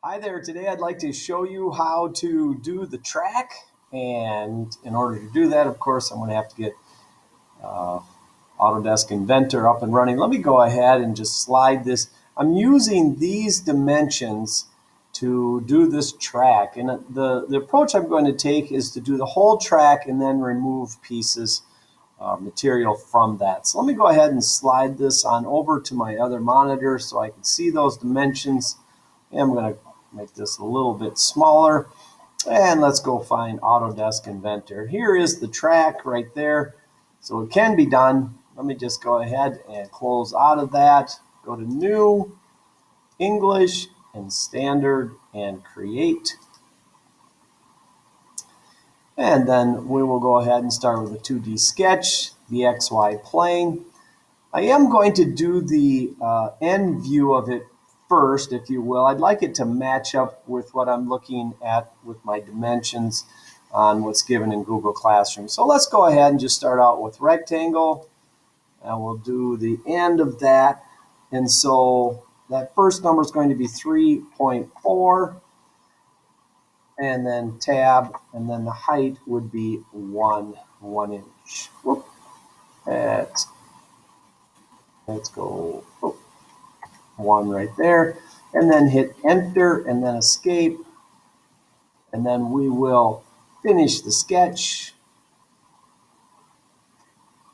Hi there, today I'd like to show you how to do the track, and in order to do that, of course, I'm going to have to get uh, Autodesk Inventor up and running. Let me go ahead and just slide this. I'm using these dimensions to do this track, and the approach I'm going to take is to do the whole track and then remove pieces material from that. So let me go ahead and slide this on over to my other monitor so I can see those dimensions. And I'm going to make this a little bit smaller. And let's go find Autodesk Inventor. Here is the track right there. So it can be done. Let me just go ahead and close out of that. Go to New, English, and Standard, and Create. And then we will go ahead and start with a 2D sketch, the XY plane. I am going to do the end view of it first, if you will. I'd like it to match up with what I'm looking at with my dimensions on what's given in Google Classroom. So let's go ahead and just start out with rectangle, and we'll do the end of that. And so that first number is going to be 3.4, and then tab, and then the height would be 1 inch. Whoop. Let's go 1 right there, and then hit enter and then escape, and then we will finish the sketch.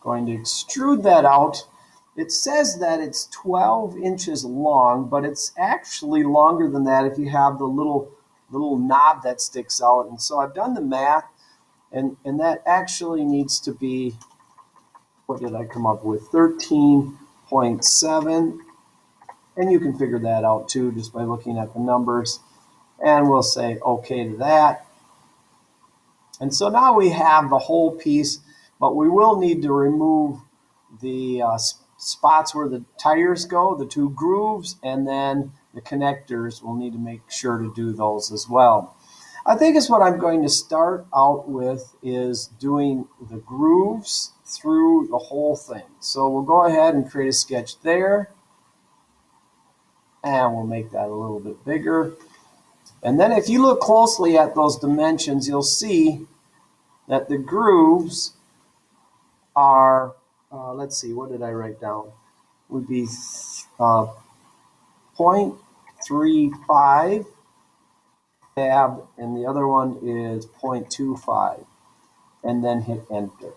Going to extrude that out. It says that it's 12 inches long, but it's actually longer than that if you have the little knob that sticks out. And so I've done the math, and that actually needs to be, what did I come up with, 13.7. And you can figure that out too just by looking at the numbers. And we'll say okay to that. And so now we have the whole piece, but we will need to remove the spots where the tires go, the 2 grooves, and then the connectors. We'll need to make sure to do those as well. I think is what I'm going to start out with is doing the grooves through the whole thing. So we'll go ahead and create a sketch there, and we'll make that a little bit bigger. And then if you look closely at those dimensions, you'll see that the grooves are, let's see, what did I write down? Would be 0.35 tab, and the other one is 0.25, and then hit enter.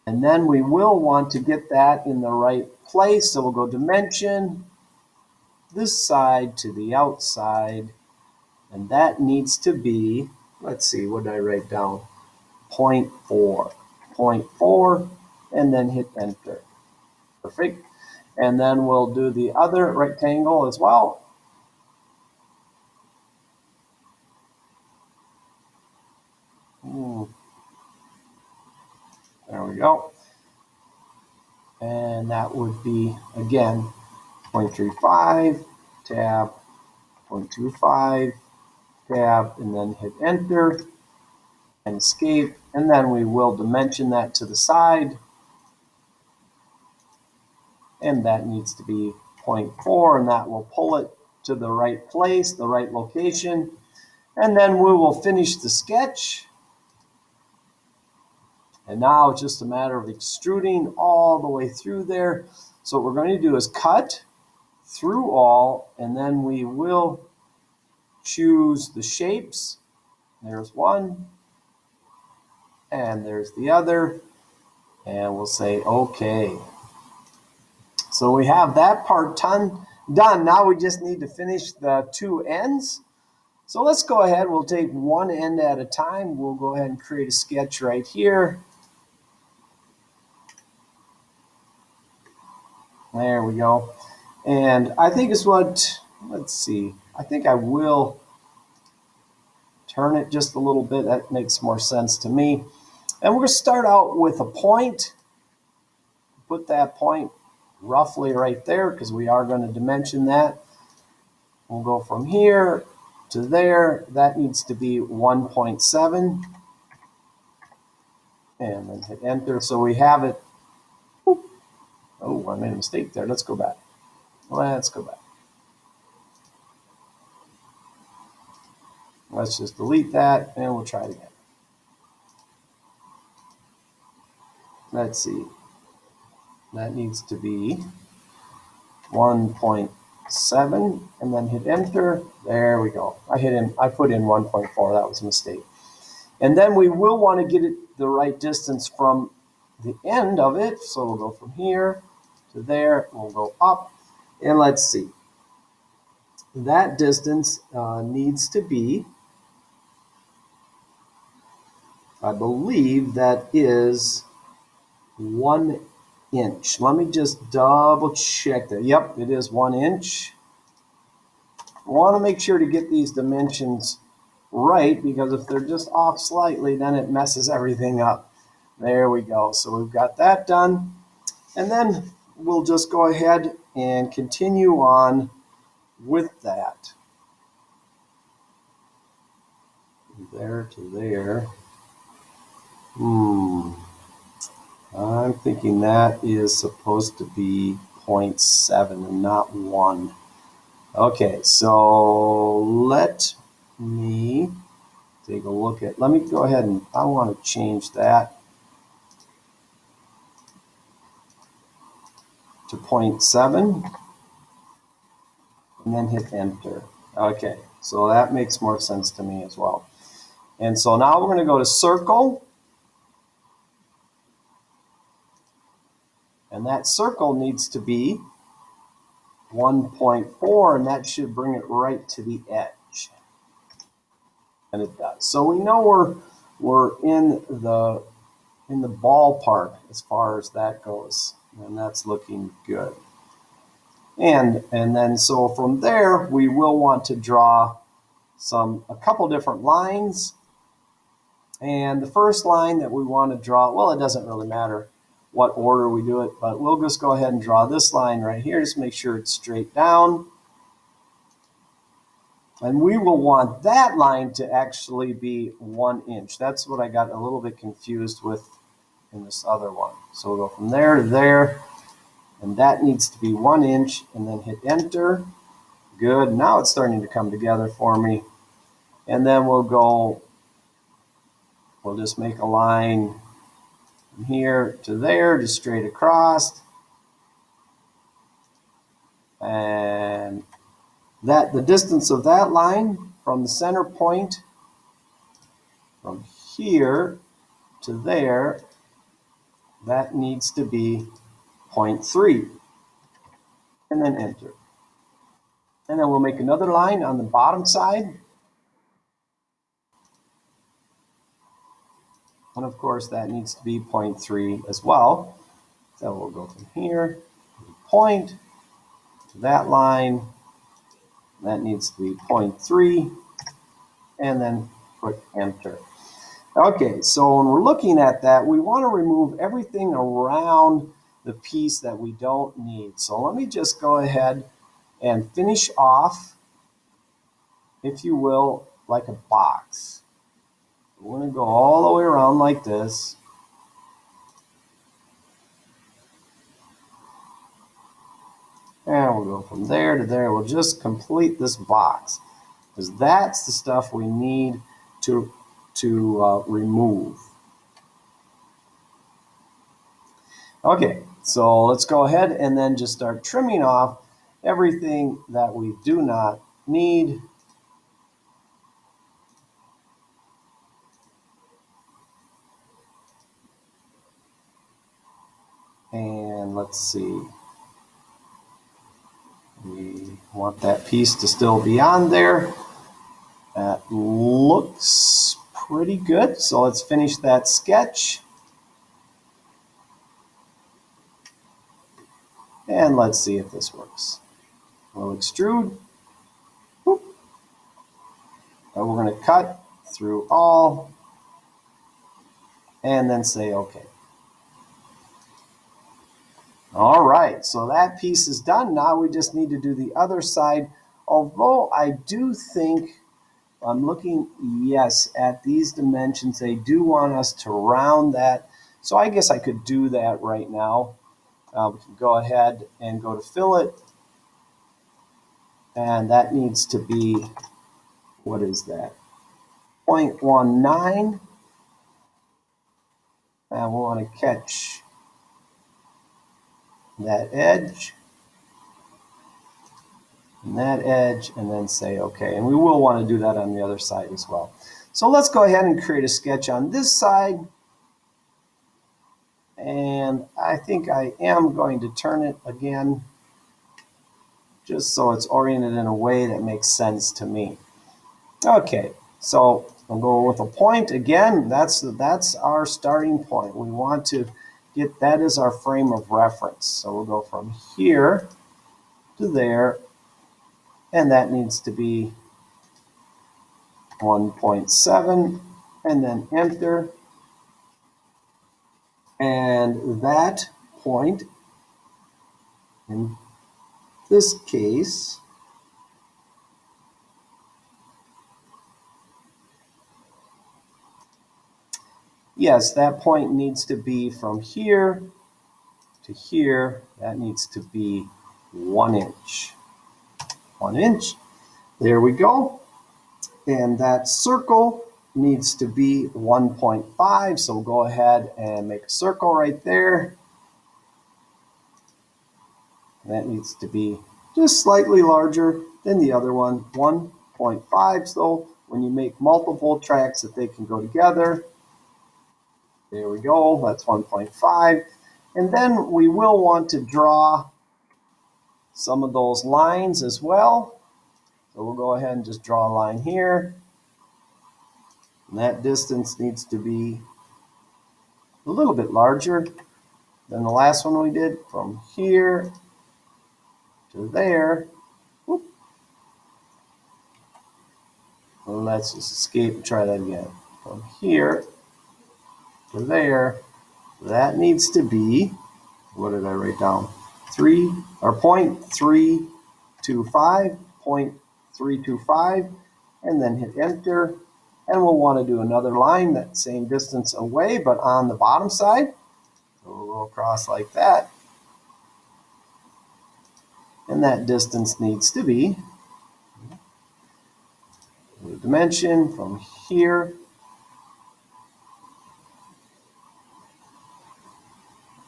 And then we will want to get that in the right place, so we'll go dimension, this side to the outside, and that needs to be, let's see, what did I write down? 0.4, and then hit enter. Perfect. And then we'll do the other rectangle as well. There we go. And that would be, again, 0.35, tab, 0.25, tab, and then hit enter and escape. And then we will dimension that to the side. And that needs to be 0.4, and that will pull it to the right place, the right location. And then we will finish the sketch. And now it's just a matter of extruding all the way through there. So what we're going to do is cut through all, and then we will choose the shapes. There's one, and there's the other, and we'll say okay. So we have that part done. Now we just need to finish the 2 ends. So let's go ahead. We'll take one end at a time. We'll go ahead and create a sketch right here. There we go. And I think it's what, let's see, I think I will turn it just a little bit. That makes more sense to me. And we're going to start out with a point. Put that point roughly right there because we are going to dimension that. We'll go from here to there. That needs to be 1.7. And then hit enter. So we have it. Oh, I made a mistake there. Let's go back. Let's just delete that and we'll try it again. Let's see. That needs to be 1.7 and then hit enter. There we go. I put in 1.4. That was a mistake. And then we will want to get it the right distance from the end of it. So we'll go from here to there. We'll go up. And let's see. That distance needs to be, I believe that is 1 inch. Let me just double check that. Yep, it is 1 inch. I want to make sure to get these dimensions right, because if they're just off slightly, then it messes everything up. There we go. So we've got that done. And then we'll just go ahead and continue on with that. There to there. I'm thinking that is supposed to be 0.7 and not 1. Okay, so let me take a look at, let me go ahead and, I want to change that to 0.7 and then hit enter. Okay, so that makes more sense to me as well. And so now we're going to go to circle. And that circle needs to be 1.4, and that should bring it right to the edge. And it does. So we know we're in the ballpark as far as that goes, and that's looking good. And then so from there we will want to draw a couple different lines. And the first line that we want to draw, well, it doesn't really matter what order we do it, but we'll just go ahead and draw this line right here. Just make sure it's straight down. And we will want that line to actually be 1 inch. That's what I got a little bit confused with in this other one. So we'll go from there to there, and that needs to be 1 inch, and then hit enter. Good, now it's starting to come together for me. And then we'll just make a line from here to there, just straight across. And the distance of that line from the center point from here to there, that needs to be 0.3. And then enter. And then we'll make another line on the bottom side. And of course that needs to be 0.3 as well. So we'll go from here to the point to that line. That needs to be 0.3, and then put enter. Okay, so when we're looking at that, we want to remove everything around the piece that we don't need. So let me just go ahead and finish off, if you will, like a box. We're going to go all the way around like this. And we'll go from there to there. We'll just complete this box, because that's the stuff we need to remove. Okay, so let's go ahead and then just start trimming off everything that we do not need. And let's see. We want that piece to still be on there. That looks pretty good. So let's finish that sketch. And let's see if this works. We'll extrude. Whoop. And we're going to cut through all. And then say OK. All right, so that piece is done. Now we just need to do the other side. Although I do think, I'm looking, yes, at these dimensions. They do want us to round that. So I guess I could do that right now. We can go ahead and go to fillet. And that needs to be, what is that? 0.19. And we want to catch that edge and that edge, and then say okay. And we will want to do that on the other side as well. So let's go ahead and create a sketch on this side. And I think I am going to turn it again, just so it's oriented in a way that makes sense to me. Okay, so I'll go with a point again. That's our starting point. We want to get that as our frame of reference. So we'll go from here to there, and that needs to be 1.7, and then enter. And that point, in this case, yes, that point needs to be from here to here. That needs to be 1 inch. 1 inch. There we go. And that circle needs to be 1.5. So we'll go ahead and make a circle right there. And that needs to be just slightly larger than the other one, 1.5. So when you make multiple tracks that they can go together, there we go, that's 1.5. And then we will want to draw some of those lines as well. So we'll go ahead and just draw a line here. And that distance needs to be a little bit larger than the last one we did, from here to there. Whoop. Well, let's just escape and try that again. From here to there, that needs to be, what did I write down? 0.325, and then hit enter. And we'll want to do another line that same distance away, but on the bottom side. So we'll go across like that. And that distance needs to be the dimension from here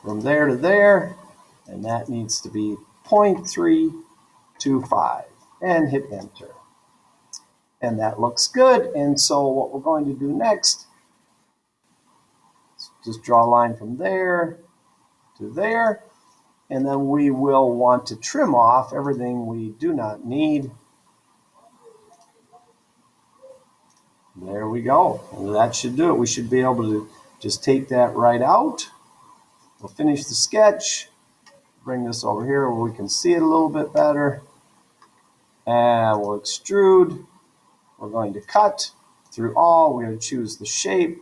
from there to there, and that needs to be 0.325, and hit enter. And that looks good. And so what we're going to do next is just draw a line from there to there, and then we will want to trim off everything we do not need. There we go. And that should do it. We should be able to just take that right out. We'll finish the sketch. Bring this over here where we can see it a little bit better. And we'll extrude. We're going to cut through all. We're going to choose the shape.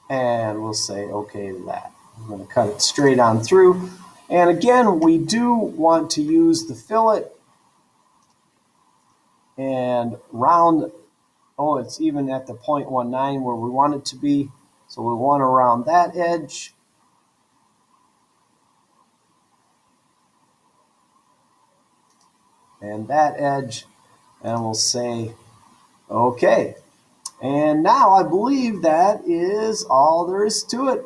And we'll say okay to that. I'm going to cut it straight on through. And again, we do want to use the fillet and round. Oh, it's even at the 0.19 where we want it to be. So we want to round that edge. And that edge. And we'll say, okay. And now I believe that is all there is to it.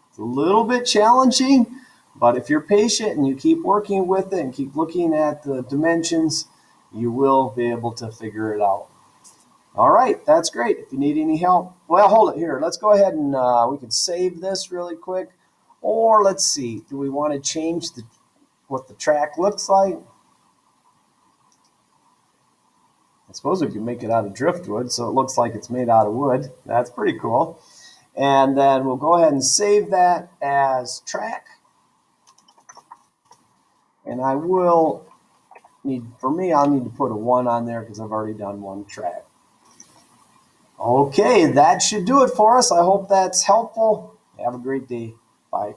It's a little bit challenging, but if you're patient and you keep working with it and keep looking at the dimensions, you will be able to figure it out. All right, that's great. If you need any help, well, hold it here. Let's go ahead and we can save this really quick. Or let's see, do we want to change what the track looks like? I suppose we can make it out of driftwood, so it looks like it's made out of wood. That's pretty cool. And then we'll go ahead and save that as track. And I will need, for me, I'll need to put a 1 on there because I've already done one track. Okay, that should do it for us. I hope that's helpful. Have a great day. Bye.